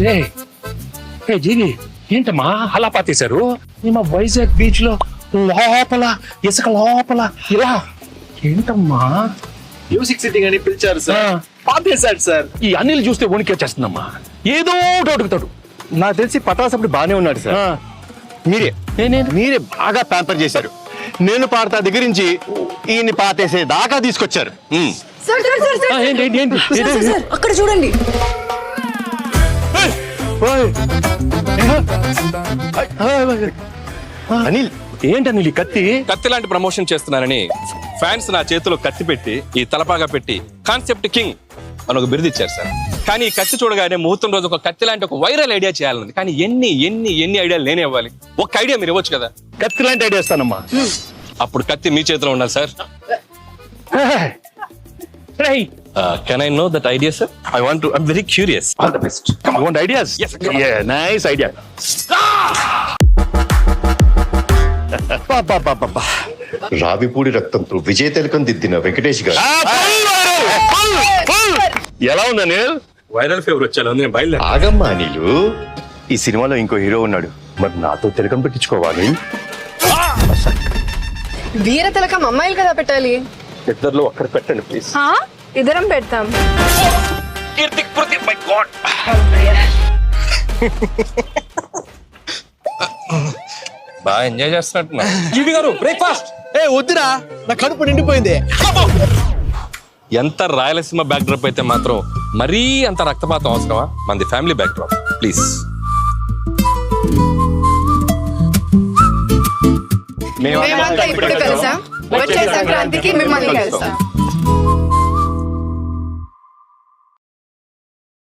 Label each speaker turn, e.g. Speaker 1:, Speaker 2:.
Speaker 1: ఏ జీవి ఏంటమ్మా అలా పాతేశారు? మా వైజాగ్ బీచ్ లో లోపల ఇసుక లోపల ఇలా ఏంటమ్మా?
Speaker 2: మ్యూజిక్ సిట్టింగ్ అని పిలిచారు సార్, పాతేశాడు సార్.
Speaker 1: ఈ అనిల్ చూస్తే వణికేచేస్తుందమ్మా. ఏదో ఒకటి అడుగుతాడు.
Speaker 3: నాకు తెలిసి పటాస్ అప్పుడు బానే ఉన్నాడు సార్. మీరే బాగా ప్యాంపర్ చేశారు. నేను పాడతా దగ్గర నుంచి ఈయన్ని పాతేసే దాకా తీసుకొచ్చారు.
Speaker 4: సార్ సార్ సార్ సార్
Speaker 1: ఏంటి ఏంటి ఏంటి
Speaker 4: సార్, సార్, సార్, అక్కడ చూడండి.
Speaker 3: అనిల్
Speaker 1: ఏంటి అనిల్ ఈ కత్తి?
Speaker 2: కత్తి లాంటి ప్రమోషన్ చేస్తున్నానని ఫ్యాన్స్ నా చేతిలో కత్తి పెట్టి ఈ తలపాగా పెట్టి కాన్సెప్ట్ కింగ్ అని ఒక బిరుదు ఇచ్చారు సార్. కానీ ఈ కత్తి చూడగానే ముహూర్తం రోజు ఒక కత్తి లాంటి ఒక వైరల్ ఐడియా చేయాలని, కానీ ఎన్ని ఐడియాలు నేనే ఇవ్వాలి. ఒక ఐడియా మీరు ఇవ్వచ్చు కదా.
Speaker 1: కత్తి లాంటి ఐడియా ఇస్తానమ్మా.
Speaker 2: అప్పుడు కత్తి మీ చేతిలో ఉండాలి sir. Can I know that idea sir? I'm very curious.
Speaker 1: All the best. You want ideas?
Speaker 2: Yes, come on.
Speaker 1: Nice idea.
Speaker 5: Ravipudi రక్తంతో విజయ తిలకం దిద్దిన వెంకటేష్ గారు
Speaker 1: ఎలా ఉంది అనిల్?
Speaker 2: వైరల్ ఫీవర్ వచ్చాను నేను బయలుదేరి.
Speaker 5: ఆగమ్మా నీళ్ళు.
Speaker 3: ఈ సినిమాలో ఇంకో హీరో ఉన్నాడు,
Speaker 1: మరి నాతో తిలకం పెట్టించుకోవాలి.
Speaker 4: వీర తిలకం అమ్మాయిలు కదా పెట్టాలి.
Speaker 1: ఇద్దర్లో ఒక్కడ పెట్టండి ప్లీజ్.
Speaker 4: ఇద్దరం పెడతాం.
Speaker 2: బాగా ఎంజాయ్ చేస్తున్నట్టున్నా.
Speaker 6: జీవి గారు బ్రేక్ఫాస్ట్. వద్దురా, నా కడుపు నిండిపోయింది.
Speaker 2: ఎంత రాయలసీమ బ్యాక్ డ్రాప్ అయితే మాత్రం మరీ అంత రక్తపాతం అవసరమా? మనది ఫ్యామిలీ బ్యాక్ డ్రాప్ ప్లీజ్.
Speaker 4: మేమంతా ఇప్పుడు కలిసాం, వచ్చే సంక్రాంతికి మిమ్మల్ని కలుస్తాం.